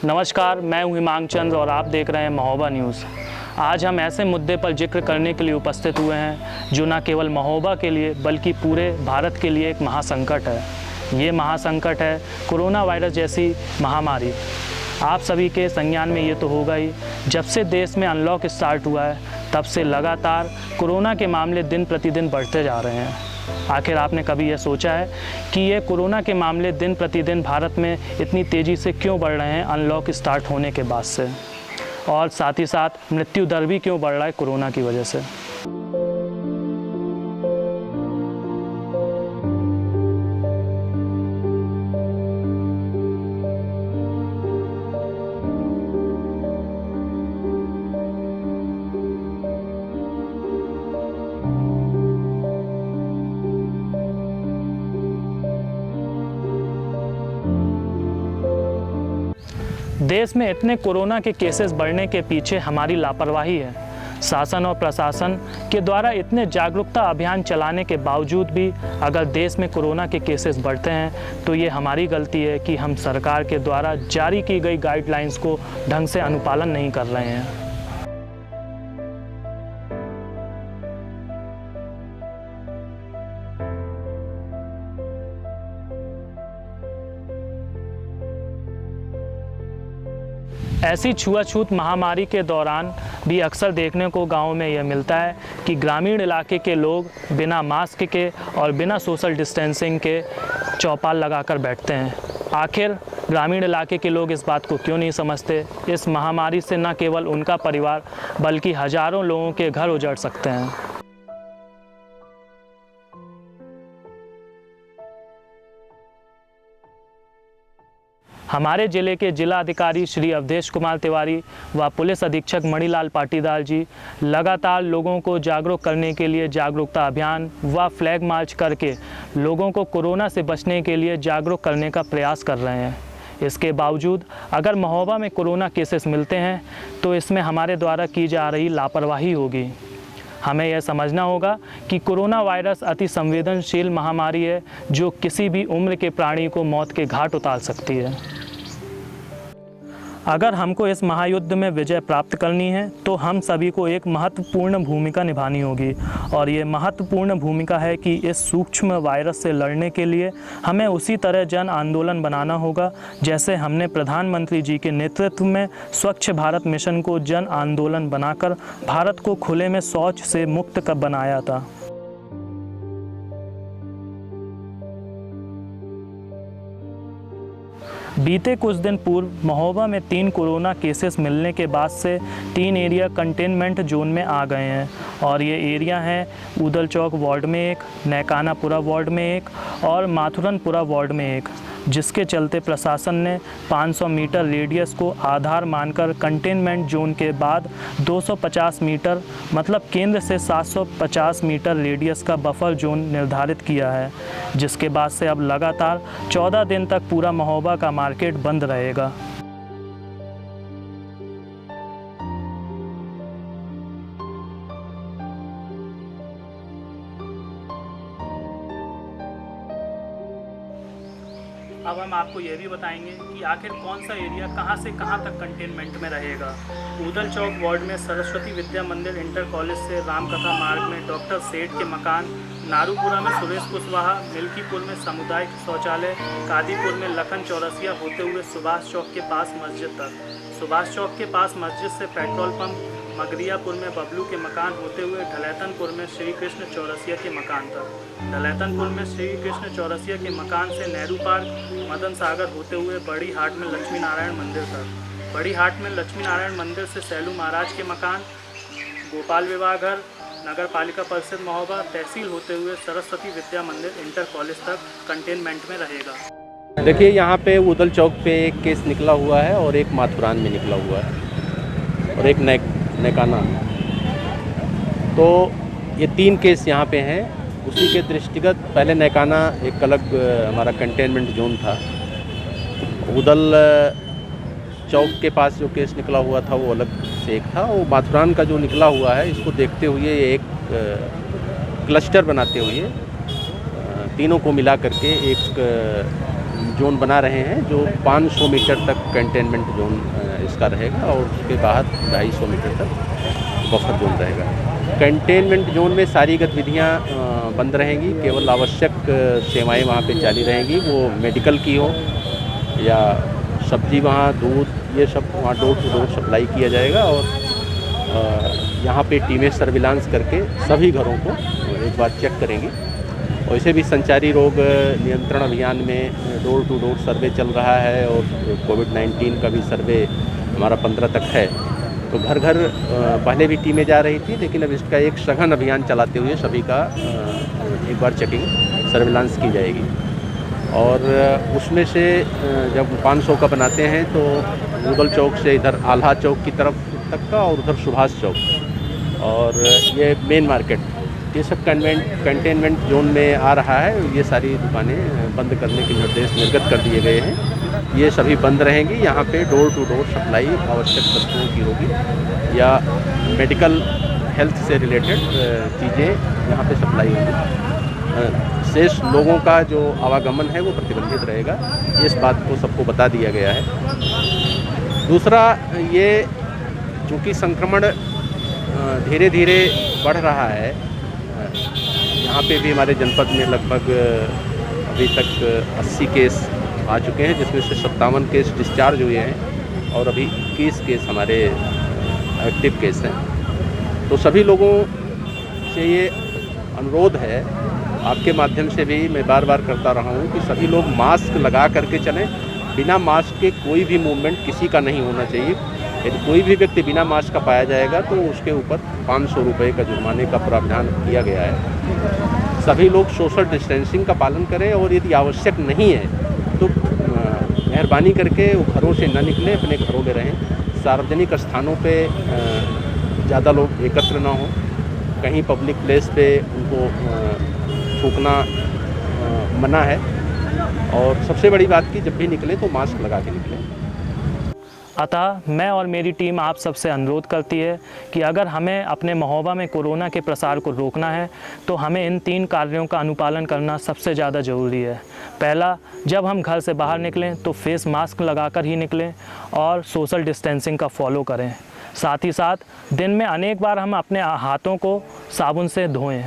नमस्कार, मैं हूं हिमांग चंद्र और आप देख रहे हैं महोबा न्यूज़। आज हम ऐसे मुद्दे पर जिक्र करने के लिए उपस्थित हुए हैं जो न केवल महोबा के लिए बल्कि पूरे भारत के लिए एक महासंकट है। ये महासंकट है कोरोना वायरस जैसी महामारी। आप सभी के संज्ञान में ये तो होगा ही, जब से देश में अनलॉक स्टार्ट हुआ है तब से लगातार कोरोना के मामले दिन प्रतिदिन बढ़ते जा रहे हैं। आखिर आपने कभी यह सोचा है कि ये कोरोना के मामले दिन प्रतिदिन भारत में इतनी तेज़ी से क्यों बढ़ रहे हैं अनलॉक स्टार्ट होने के बाद से, और साथ ही साथ मृत्यु दर भी क्यों बढ़ रहा है कोरोना की वजह से। देश में इतने कोरोना के केसेस बढ़ने के पीछे हमारी लापरवाही है। शासन और प्रशासन के द्वारा इतने जागरूकता अभियान चलाने के बावजूद भी अगर देश में कोरोना के केसेस बढ़ते हैं तो ये हमारी गलती है कि हम सरकार के द्वारा जारी की गई गाइडलाइंस को ढंग से अनुपालन नहीं कर रहे हैं। ऐसी छुआछूत महामारी के दौरान भी अक्सर देखने को गाँव में यह मिलता है कि ग्रामीण इलाके के लोग बिना मास्क के और बिना सोशल डिस्टेंसिंग के चौपाल लगाकर बैठते हैं। आखिर ग्रामीण इलाके के लोग इस बात को क्यों नहीं समझते? इस महामारी से न केवल उनका परिवार बल्कि हजारों लोगों के घर उजड़ सकते हैं। हमारे ज़िले के जिला अधिकारी श्री अवधेश कुमार तिवारी व पुलिस अधीक्षक मणिलाल पाटीदार जी लगातार लोगों को जागरूक करने के लिए जागरूकता अभियान व फ्लैग मार्च करके लोगों को कोरोना से बचने के लिए जागरूक करने का प्रयास कर रहे हैं। इसके बावजूद अगर महोबा में कोरोना केसेस मिलते हैं तो इसमें हमारे द्वारा की जा रही लापरवाही होगी। हमें यह समझना होगा कि कोरोना वायरस अति संवेदनशील महामारी है जो किसी भी उम्र के प्राणी को मौत के घाट उतार सकती है। अगर हमको इस महायुद्ध में विजय प्राप्त करनी है तो हम सभी को एक महत्वपूर्ण भूमिका निभानी होगी, और ये महत्वपूर्ण भूमिका है कि इस सूक्ष्म वायरस से लड़ने के लिए हमें उसी तरह जन आंदोलन बनाना होगा जैसे हमने प्रधानमंत्री जी के नेतृत्व में स्वच्छ भारत मिशन को जन आंदोलन बनाकर भारत को खुले में शौच से मुक्त बनाया था। बीते कुछ दिन पूर्व महोबा में 3 कोरोना केसेस मिलने के बाद से 3 एरिया कंटेनमेंट जोन में आ गए हैं, और ये एरिया हैं ऊदल चौक वार्ड में 1, नैकानापुरा वार्ड में 1 और माथुरनपुरा वार्ड में 1, जिसके चलते प्रशासन ने 500 मीटर रेडियस को आधार मानकर कंटेनमेंट जोन के बाद 250 मीटर मतलब केंद्र से 750 मीटर रेडियस का बफर जोन निर्धारित किया है, जिसके बाद से अब लगातार 14 दिन तक पूरा महोबा का मार्केट बंद रहेगा। अब हम आपको यह भी बताएंगे कि आखिर कौन सा एरिया कहां से कहां तक कंटेनमेंट में रहेगा। ऊदल चौक वार्ड में सरस्वती विद्या मंदिर इंटर कॉलेज से रामकथा मार्ग में डॉक्टर सेठ के मकान, नारूपुरा में सुरेश कुशवाहा, मिल्कीपुर में सामुदायिक शौचालय, कादीपुर में लखन चौरसिया होते हुए सुभाष चौक के पास मस्जिद तक, सुभाष चौक के पास मस्जिद से पेट्रोल पंप, मगरियापुर में बबलू के मकान होते हुए ढलैतनपुर में श्री कृष्ण चौरसिया के मकान तक, ढलैतनपुर में श्री कृष्ण चौरसिया के मकान से नेहरू पार्क, मदन सागर होते हुए बड़ी हाट में लक्ष्मी नारायण मंदिर तक, बड़ी हाट में लक्ष्मी नारायण मंदिर से सैलू महाराज के मकान, गोपाल विवाह घर, नगर पालिका परिषद महोबा, तहसील होते हुए सरस्वती विद्या मंदिर इंटर कॉलेज तक कंटेनमेंट में रहेगा। देखिए, यहाँ पे ऊदल चौक पे एक केस निकला हुआ है और एक माथुरान में निकला हुआ है और एक नैकाना, तो ये 3 केस यहाँ पे हैं। उसी के दृष्टिगत पहले नैकाना एक अलग हमारा कंटेनमेंट जोन था, ऊदल चौक के पास जो केस निकला हुआ था वो अलग से एक था, वो माथुरान का जो निकला हुआ है इसको देखते हुए एक क्लस्टर बनाते हुए तीनों को मिला करके एक जोन बना रहे हैं जो 500 मीटर तक कंटेनमेंट जोन इसका रहेगा और उसके बाहर 250 मीटर तक बफर जोन रहेगा। कंटेनमेंट जोन में सारी गतिविधियां बंद रहेंगी, केवल आवश्यक सेवाएं वहां पे जारी रहेंगी, वो मेडिकल की हो या सब्जी, वहाँ दूध, ये सब वहाँ डोर टू डोर सप्लाई किया जाएगा। और यहाँ पे टीमें सर्विलांस करके सभी घरों को एक बार चेक करेंगी। वैसे भी संचारी रोग नियंत्रण अभियान में डोर टू डोर सर्वे चल रहा है और कोविड-19 का भी सर्वे हमारा 15 तक है। तो घर घर पहले भी टीमें जा रही थी, लेकिन अब इसका एक सघन अभियान चलाते हुए सभी का एक बार चेकिंग सर्विलांस की जाएगी। और उसमें से जब 500 का बनाते हैं तो मुगल चौक से इधर आल्हा चौक की तरफ तक का और उधर सुभाष चौक और ये मेन मार्केट, ये सब कंटेनमेंट जोन में आ रहा है। ये सारी दुकानें बंद करने के निर्देश निर्गत कर दिए गए हैं, ये सभी बंद रहेंगी। यहाँ पे डोर टू डोर सप्लाई आवश्यक वस्तुओं की होगी या मेडिकल हेल्थ से रिलेटेड चीज़ें यहाँ पे सप्लाई होंगी। शेष लोगों का जो आवागमन है वो प्रतिबंधित रहेगा, इस बात को सबको बता दिया गया है। दूसरा, ये चूँकि संक्रमण धीरे धीरे बढ़ रहा है, यहाँ पे भी हमारे जनपद में लगभग अभी तक 80 केस आ चुके हैं, जिसमें से 57 केस डिस्चार्ज हुए हैं और अभी 21 केस हमारे एक्टिव केस हैं। तो सभी लोगों से ये अनुरोध है, आपके माध्यम से भी मैं बार बार करता रहा हूँ कि सभी लोग मास्क लगा करके चलें। बिना मास्क के कोई भी मूवमेंट किसी का नहीं होना चाहिए। यदि कोई भी व्यक्ति बिना मास्क का पाया जाएगा तो उसके ऊपर 500 रुपये का जुर्माने का प्रावधान किया गया है। सभी लोग सोशल डिस्टेंसिंग का पालन करें और यदि आवश्यक नहीं है तो मेहरबानी करके वो घरों से न निकलें, अपने घरों में रहें। सार्वजनिक स्थानों पे ज़्यादा लोग एकत्र ना हों, कहीं पब्लिक प्लेस पे उनको थूकना मना है। और सबसे बड़ी बात कि जब भी निकलें तो मास्क लगा के निकलें। अतः मैं और मेरी टीम आप सबसे अनुरोध करती है कि अगर हमें अपने महोबा में कोरोना के प्रसार को रोकना है तो हमें इन 3 कार्यों का अनुपालन करना सबसे ज़्यादा ज़रूरी है। पहला, जब हम घर से बाहर निकलें तो फेस मास्क लगाकर ही निकलें और सोशल डिस्टेंसिंग का फॉलो करें। साथ ही साथ दिन में अनेक बार हम अपने हाथों को साबुन से धोएं।